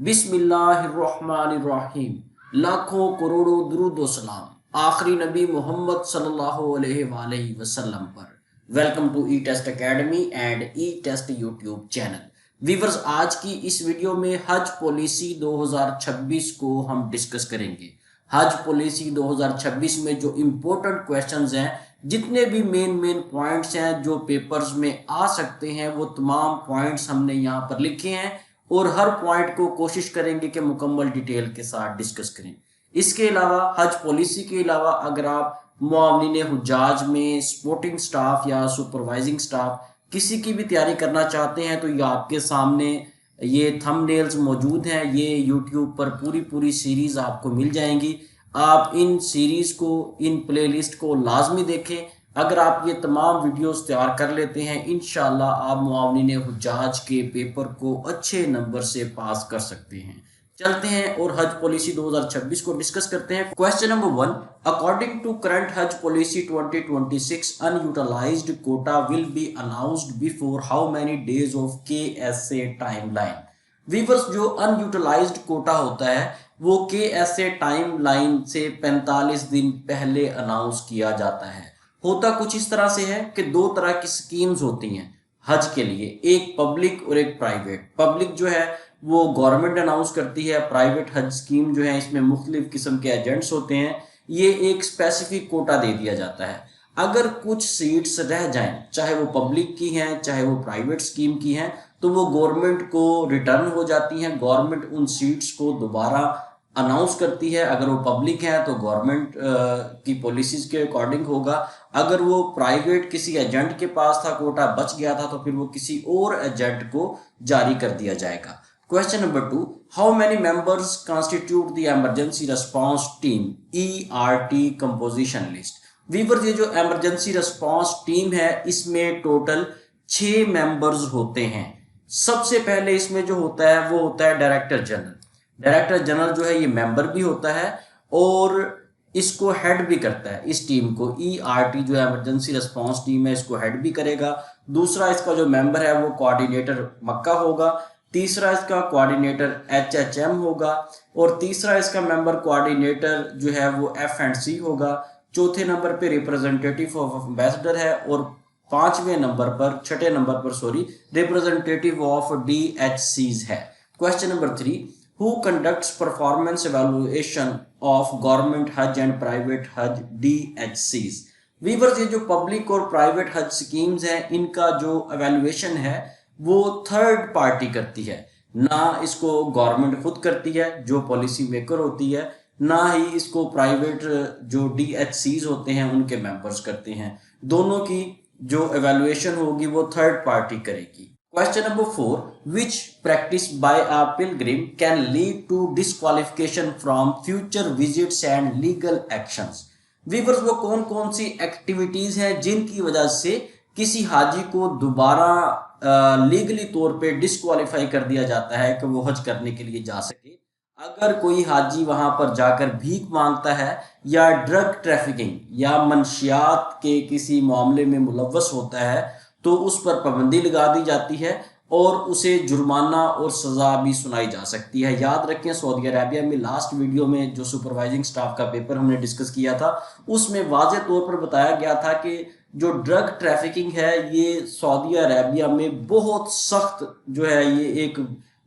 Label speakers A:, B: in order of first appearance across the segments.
A: बिस्मिल्लाहिर्रहमानिर्रहीम। लाखों करोड़ों दुरूद व सलाम आखिरी नबी मोहम्मद सल्लल्लाहु अलैहि वसल्लम पर। Welcome to E test academy and E test YouTube channel. Viewers, आज की इस वीडियो में हज पॉलिसी 2026 को हम डिस्कस करेंगे। हज पॉलिसी 2026 में जो इम्पोर्टेंट क्वेश्चंस हैं, जितने भी मेन पॉइंट्स हैं जो पेपर्स में आ सकते हैं, वो तमाम पॉइंट्स हमने यहाँ पर लिखे हैं और हर पॉइंट को कोशिश करेंगे कि मुकम्मल डिटेल के साथ डिस्कस करें। इसके अलावा हज पॉलिसी के अलावा अगर आप मुआवनीन हुज्जाज में सपोर्टिंग स्टाफ या सुपरवाइजिंग स्टाफ किसी की भी तैयारी करना चाहते हैं तो ये आपके सामने ये थंबनेल्स मौजूद हैं। ये यूट्यूब पर पूरी सीरीज आपको मिल जाएंगी। आप इन सीरीज को, इन प्लेलिस्ट को लाजमी देखें। अगर आप ये तमाम वीडियोस तैयार कर लेते हैं, इंशाल्लाह आप मुआवनीन हुज्जाज के पेपर को अच्छे नंबर से पास कर सकते हैं। चलते हैं और हज पॉलिसी 2026 को डिस्कस करते हैं। Question number 1, according to current Hajj policy 2026 unutilised quota will be announced before how many days of KSA timeline. Viewers, जो अनयूटिलाइज्ड कोटा होता है वो KSA टाइमलाइन से 45 दिन पहले अनाउंस किया जाता है। होता कुछ इस तरह से है कि दो तरह की स्कीम्स होती हैं हज के लिए, एक पब्लिक और एक प्राइवेट। पब्लिक जो है वो गवर्नमेंट अनाउंस करती है, प्राइवेट हज स्कीम जो है इसमें मुख्तलिफ किस्म के एजेंट्स होते हैं। ये एक स्पेसिफिक कोटा दे दिया जाता है। अगर कुछ सीट्स रह जाएं, चाहे वो पब्लिक की हैं चाहे वो प्राइवेट स्कीम की हैं, तो वो गवर्नमेंट को रिटर्न हो जाती हैं। गवर्नमेंट उन सीट्स को दोबारा अनाउंस करती है। अगर वो पब्लिक है तो गवर्नमेंट की पॉलिसीज के अकॉर्डिंग होगा। अगर वो प्राइवेट किसी एजेंट के पास था, कोटा बच गया था, तो फिर वो किसी और एजेंट को जारी कर दिया जाएगा। Question number 2, how many members constitute the emergency response team ERT composition list. Viewer, ये जो इमरजेंसी रिस्पांस टीम है इसमें टोटल 6 मेंबर्स होते हैं। सबसे पहले इसमें जो होता है वो होता है डायरेक्टर जनरल। डायरेक्टर जनरल जो है ये मेंबर भी होता है और इसको हेड भी करता है। इस टीम को ERT जो इमरजेंसी रिस्पांस टीम है इसको हेड भी करेगा। दूसरा इसका जो मेंबर है वो कोऑर्डिनेटर मक्का होगा। तीसरा इसका कोऑर्डिनेटर HHM होगा और तीसरा इसका मेंबर कोऑर्डिनेटर जो है वो F&C होगा। चौथे नंबर पे रिप्रेजेंटेटिव ऑफ एम्बेसडर है और छठे नंबर पर रिप्रेजेंटेटिव ऑफ DHCs है। Question number 3, who conducts performance evaluation of government hajj and private hajj DHCs। Viewers, ये जो पब्लिक और प्राइवेट हज स्कीम्स हैं इनका जो एवेल्युएशन है वो थर्ड पार्टी करती है। ना इसको गवर्नमेंट खुद करती है जो पॉलिसी मेकर होती है, ना ही इसको प्राइवेट जो DHCs होते हैं उनके मेंबर्स करते हैं। दोनों की जो एवेल्युएशन होगी वो थर्ड पार्टी करेगी। Question number 4, which practice by a pilgrim can lead to disqualification from future visits and legal actions। Viewers, वो कौन कौन सी एक्टिविटीज हैं जिनकी वजह से किसी हाजी को दोबारा लीगली तौर पे डिस्क्वालीफाई कर दिया जाता है कि वो हज करने के लिए जा सके। अगर कोई हाजी वहां पर जाकर भीख मांगता है या ड्रग ट्रैफिकिंग या मंशियात के किसी मामले में मुलव्वस होता है तो उस पर पाबंदी लगा दी जाती है और उसे जुर्माना और सजा भी सुनाई जा सकती है। याद रखें, सऊदी अरेबिया में लास्ट वीडियो में जो सुपरवाइजिंग स्टाफ का पेपर हमने डिस्कस किया था उसमें वाज़े तौर पर बताया गया था कि जो ड्रग ट्रैफिकिंग है ये सऊदी अरेबिया में बहुत सख्त जो है ये एक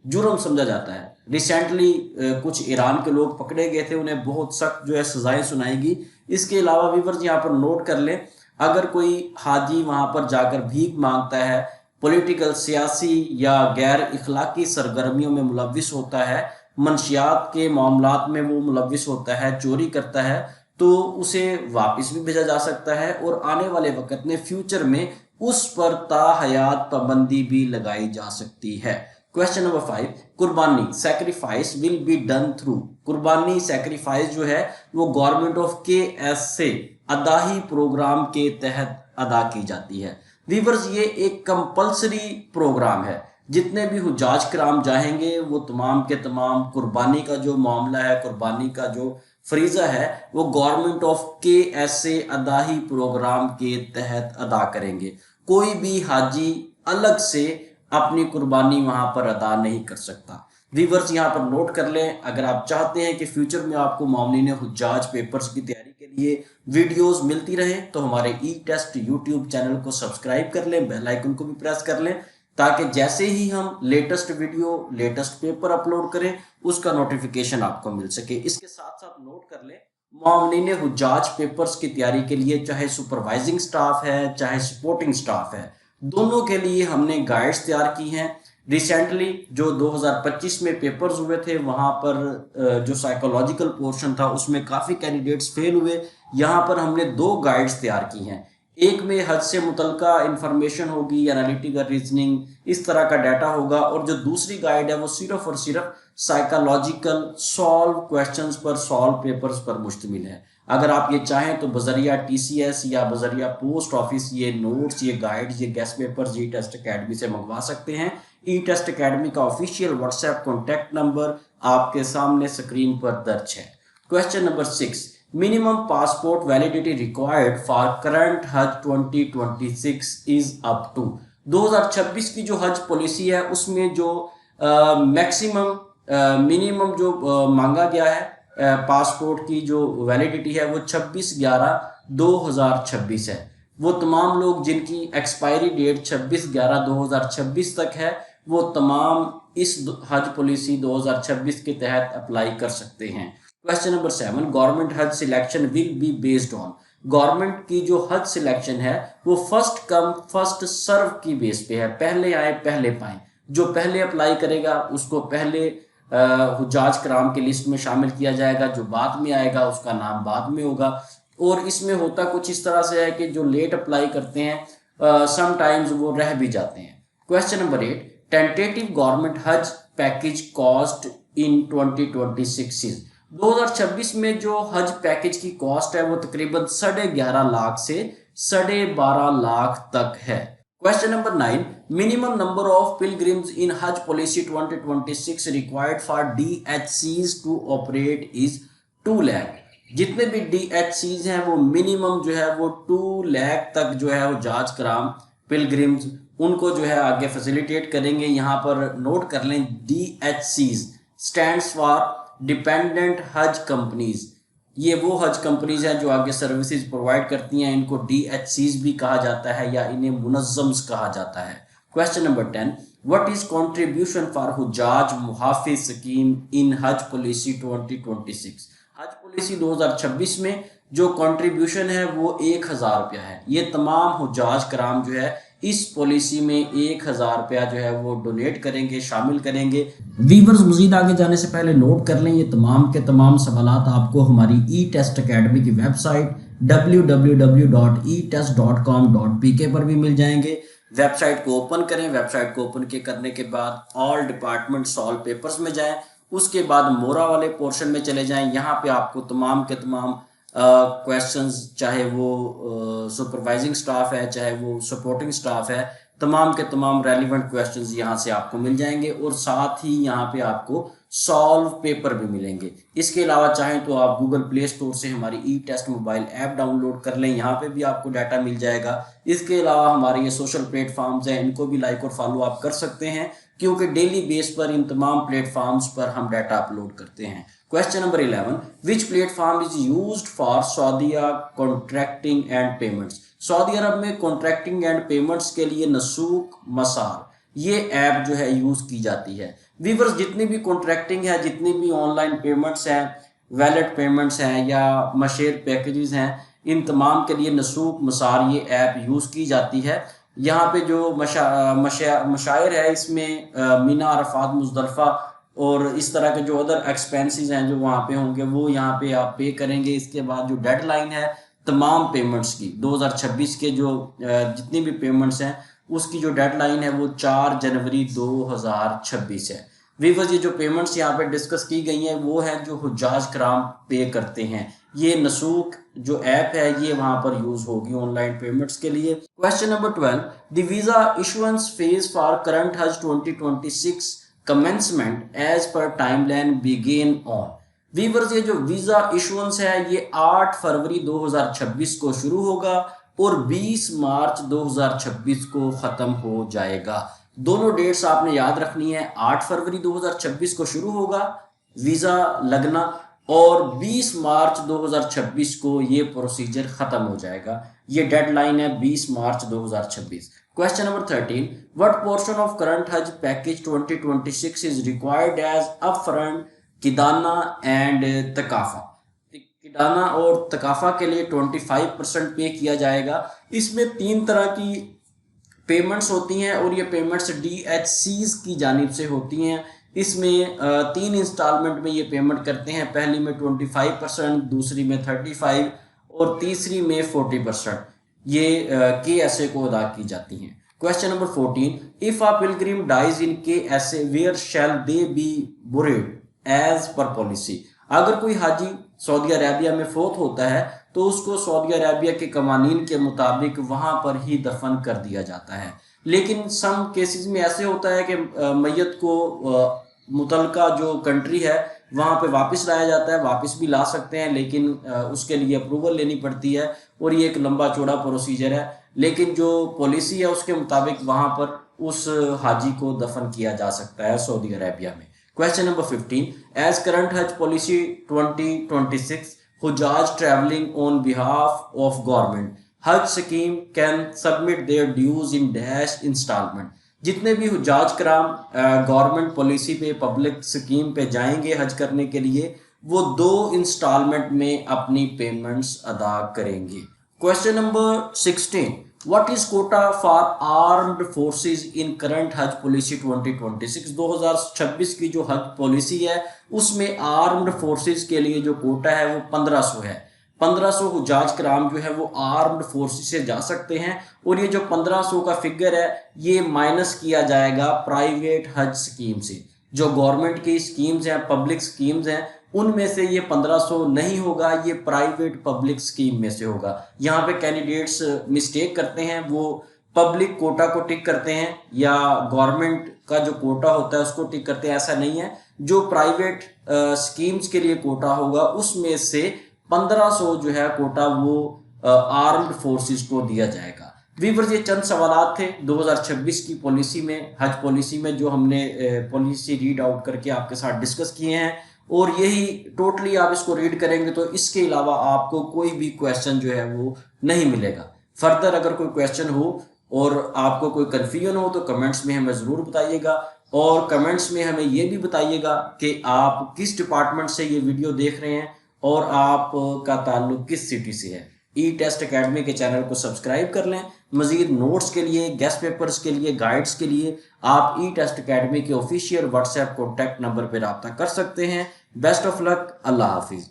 A: जुर्म समझा जाता है। रिसेंटली कुछ ईरान के लोग पकड़े गए थे, उन्हें बहुत सख्त जो है सजाएं सुनाएगी। इसके अलावा वीवर्स यहाँ पर नोट कर लें, अगर कोई हाजी वहां पर जाकर भीख मांगता है, पॉलिटिकल, सियासी या गैर इखलाकी सरगर्मियों में मुलव्विस होता है, मंशियात के मामलात में वो मुलव्विस होता है, चोरी करता है, तो उसे वापस भी भेजा जा सकता है और आने वाले वक्त में फ्यूचर में उस पर ताहयात पाबंदी भी लगाई जा सकती है। क्वेश्चन नंबर 5, कुर्बानी sacrifice will be done through. कुर्बानी सैक्रिफाइस जो है वो गवर्नमेंट ऑफ KSA अदाही प्रोग्राम के तहत अदा की जाती है। वीवर्स, ये एक कंपल्सरी प्रोग्राम है। जितने भी हुज्जाज कराम जाएंगे वो तमाम के तमाम कुर्बानी का जो मामला है, कुर्बानी का जो फरीजा है वो गवर्नमेंट ऑफ KSA अदाही प्रोग्राम के तहत अदा करेंगे। कोई भी हाजी अलग से अपनी कुर्बानी वहां पर अदा नहीं कर सकता। व्यूअर्स यहाँ पर नोट कर लें, अगर आप चाहते हैं कि फ्यूचर में आपको मामलीन हुज्जाज पेपर्स की तैयारी के लिए वीडियोस मिलती रहे तो हमारे ई टेस्ट यूट्यूब चैनल को सब्सक्राइब कर लें, बेल आइकन को भी प्रेस कर लें, ताकि जैसे ही हम latest video latest paper upload करें उसका नोटिफिकेशन आपको मिल सके। इसके साथ साथ नोट कर लें, मामलीन हुज्जाज पेपर्स की तैयारी के लिए चाहे सुपरवाइजिंग स्टाफ है चाहे सपोर्टिंग स्टाफ है, दोनों के लिए हमने गाइड्स तैयार की हैं। रिसेंटली जो 2025 में पेपर्स हुए थे वहां पर जो साइकोलॉजिकल पोर्शन था उसमें काफ़ी कैंडिडेट्स फेल हुए। यहाँ पर हमने 2 गाइड्स तैयार की हैं, एक में हज से मुतलका इंफॉर्मेशन होगी, एनालिटिकल रीजनिंग इस तरह का डाटा होगा, और जो दूसरी गाइड है वो सिर्फ और सिर्फ साइकोलॉजिकल सॉल्व क्वेश्चंस पर, सॉल्व पेपर्स पर मुश्तमिल है। अगर आप ये चाहें तो बजरिया TCS या बजरिया पोस्ट ऑफिस ये नोट्स, ये गाइड्स, ये गेस्ट पेपर्स ई टेस्ट अकेडमी से मंगवा सकते हैं। ई टेस्ट अकेडमी का ऑफिशियल व्हाट्सएप कॉन्टैक्ट नंबर आपके सामने स्क्रीन पर दर्ज है। Question number 6, minimum passport validity required for current Hajj 2026 is up to. 2026 की जो हज पॉलिसी है उसमें जो मैक्सिमम मिनिमम जो मांगा गया है पासपोर्ट की जो वैलिडिटी है वो 26/11/2026 है। वो तमाम लोग जिनकी एक्सपायरी डेट 26/11/2026 तक है वो तमाम इस हज पॉलिसी 2026 के तहत अप्लाई कर सकते हैं। क्वेश्चन नंबर 7, गवर्नमेंट हज selection will be based on. Government की जो हज सिलेक्शन है वो फर्स्ट कम फर्स्ट सर्व की बेस पे है, पहले आए पहले पाए। जो पहले अप्लाई करेगा उसको पहले हुज्जाज कराम की लिस्ट में शामिल किया जाएगा, जो बाद में आएगा उसका नाम बाद में होगा। और इसमें होता कुछ इस तरह से है कि जो लेट अप्लाई करते हैं समटाइम्स वो रह भी जाते हैं। क्वेश्चन नंबर 8, टेंटेटिव गवर्नमेंट हज पैकेज कॉस्ट इन 2026 इज। 2026 में जो हज पैकेज की कॉस्ट है वो तकरीबन 11.5 लाख से 12.5 लाख तक है। Question number 9, minimum number of pilgrims in Hajj policy 2026 required for DHCs to operate is 2 lakh. जितने भी DHCs हैं वो मिनिमम जो है वो 2 लाख तक जो है हुज्जाज कराम पिलग्रिम्स उनको जो है आगे फैसिलिटेट करेंगे। यहाँ पर नोट कर लें, DHCs स्टैंड्स फॉर डिपेंडेंट हज कंपनीज। ये वो हज कंपनीज हैं जो आगे सर्विसेज प्रोवाइड करती हैं, इनको DHCs भी कहा जाता है या इन्हें मुनज़्ज़म्स कहा जाता है। Question number 10, what is contribution for Hujjaj Muhafiz scheme in Hajj policy 2026। हज पॉलिसी 2026 में जो कंट्रीब्यूशन है वो 1000 रुपया है। ये तमाम हुज्जाज कराम जो है इस पॉलिसी में 1000 रुपया जो है वो डोनेट करेंगे, शामिल करेंगे। वीवर्स मजीद आगे जाने से पहले नोट कर लें, ये तमाम के तमाम सवालात आपको हमारी ई टेस्ट अकेडमी की वेबसाइट www.etest.com.pk पर भी मिल जाएंगे। वेबसाइट को ओपन करें, वेबसाइट को ओपन करने के बाद ऑल डिपार्टमेंट सॉल्व पेपर्स में जाएं, उसके बाद मोरा वाले पोर्शन में चले जाएं। यहाँ पे आपको तमाम के तमाम क्वेश्चंस, चाहे वो सुपरवाइजिंग स्टाफ है चाहे वो सपोर्टिंग स्टाफ है, तमाम के तमाम रेलिवेंट क्वेश्चंस यहाँ से आपको मिल जाएंगे और साथ ही यहाँ पे आपको सॉल्व पेपर भी मिलेंगे। इसके अलावा चाहें तो आप गूगल प्ले स्टोर से हमारी ई टेस्ट मोबाइल ऐप डाउनलोड कर लें, यहाँ पे भी आपको डाटा मिल जाएगा। इसके अलावा हमारे ये सोशल प्लेटफॉर्म्स हैं, इनको भी लाइक और फॉलो आप कर सकते हैं क्योंकि डेली बेस पर इन तमाम प्लेटफॉर्म्स पर हम डाटा अपलोड करते हैं। Question number 11, which platform is used for Saudia contracting and payments. सऊदी अरब में कॉन्ट्रैक्टिंग एंड पेमेंट्स के लिए नसूक मसार ये ऐप जो है यूज की जाती है। वीवर्स, जितनी भी कॉन्ट्रैक्टिंग है, जितनी भी ऑनलाइन पेमेंट्स हैं, वैलेट पेमेंट्स हैं या मशेर पैकेजेस हैं, इन तमाम के लिए नसूक मसार ये ऐप यूज की जाती है। यहाँ पे जो मशायर है इसमें मीना, अरफात, मुजदलफा और इस तरह के जो अदर एक्सपेंसेस हैं जो वहाँ पे होंगे वो यहाँ पे आप पे करेंगे। इसके बाद जो डेडलाइन है तमाम पेमेंट्स की 2026 के जो जितनी भी पेमेंट्स हैं उसकी जो डेडलाइन है वो 4 जनवरी 2026 है। वीवर्स, ये जो पेमेंट्स यहाँ पे डिस्कस की गई हैं वो हैं जो हुज्जाज कराम पे करते हैं। ये नसूक जो ऐप है ये वहां पर यूज होगी ऑनलाइन पेमेंट्स के लिए। Question number 12, the visa issuance phase for current Hajj 2026 commencement as per timeline begin on. Viewers, ये जो वीजा इशुएंस है ये 8 फरवरी 2026 को शुरू होगा और 20 मार्च 2026 को खत्म हो जाएगा। दोनों डेट्स आपने याद रखनी है। 8 फरवरी 2026 को शुरू होगा वीज़ा लगना और 20 मार्च 2026 को ये प्रोसीजर ख़त्म हो जाएगा। ये डेडलाइन है 20 मार्च 2026। Question number 13, what portion of current Hajj package 2026 is required as upfront Kidana and Takafa. Kidana और तकाफा के लिए 25% पे किया जाएगा। इसमें 3 तरह की पेमेंट्स होती हैं और ये पेमेंट्स DHCs की जानिब से होती हैं। इसमें 3 इंस्टॉलमेंट में ये पेमेंट करते हैं। पहली में 25%, दूसरी में 35% और तीसरी में 40% ये KSA को अदा की जाती हैं। Question number 14, if a pilgrim dies in KSA where shall they be buried as per policy. अगर कोई हाजी सऊदी अरेबिया में फोत होता है तो उसको सऊदी अरेबिया के कवानीन के मुताबिक वहां पर ही दफन कर दिया जाता है। लेकिन सम केसेस में ऐसे होता है कि मैयत को मुतलका जो कंट्री है वहां पे वापस लाया जाता है, वापस भी ला सकते हैं, लेकिन उसके लिए अप्रूवल लेनी पड़ती है और ये एक लंबा चौड़ा प्रोसीजर है। लेकिन जो पॉलिसी है उसके मुताबिक वहां पर उस हाजी को दफन किया जा सकता है सऊदी अरेबिया में। Question number 15, as current Hajj policy 2026, Hujjaj traveling on behalf of government Hajj scheme can submit their dues in dash installment। जितने भी हुज्जाज कराम गवर्नमेंट पॉलिसी पे पब्लिक स्कीम पे जाएंगे हज करने के लिए वो 2 इंस्टॉलमेंट में अपनी पेमेंट्स अदा करेंगे। Question number 16, What is quota for armed forces in current हज पॉलिसी 2026। 2026 की जो हज पॉलिसी है उसमें आर्म्ड फोर्सेस के लिए जो कोटा है वो 1500 है। 1500 हुज्जाज कराम जो है वो आर्म्ड फोर्सेस से जा सकते हैं और ये जो 1500 का फिगर है ये माइनस किया जाएगा प्राइवेट हज स्कीम से। जो गवर्नमेंट की स्कीम्स हैं, पब्लिक स्कीम्स हैं, उनमें से ये 1500 नहीं होगा, ये प्राइवेट पब्लिक स्कीम में से होगा। यहाँ पे कैंडिडेट्स मिस्टेक करते हैं, वो पब्लिक कोटा को टिक करते हैं या गवर्नमेंट का जो कोटा होता है उसको टिक करते हैं। ऐसा नहीं है, जो प्राइवेट स्कीम्स के लिए कोटा होगा उसमें से 1500 जो है कोटा वो आर्म्ड फोर्सेस को दिया जाएगा। वीवर्स, ये चंद सवाल थे 2026 की पॉलिसी में, हज पॉलिसी में, जो हमने पॉलिसी रीड आउट करके आपके साथ डिस्कस किए हैं और यही टोटली आप इसको रीड करेंगे तो इसके अलावा आपको कोई भी क्वेश्चन जो है वो नहीं मिलेगा। फर्दर अगर कोई क्वेश्चन हो और आपको कोई कन्फ्यूजन हो तो कमेंट्स में हमें ज़रूर बताइएगा और कमेंट्स में हमें ये भी बताइएगा कि आप किस डिपार्टमेंट से ये वीडियो देख रहे हैं और आपका ताल्लुक किस सिटी से है। ई टेस्ट अकेडमी के चैनल को सब्सक्राइब कर लें। मजीद नोट्स के लिए, गेस्ट पेपर्स के लिए, गाइड्स के लिए आप ई टेस्ट अकेडमी के ऑफिशियल व्हाट्सएप कॉन्टैक्ट नंबर पर रब्ता कर सकते हैं। Best of luck, Allah Hafiz.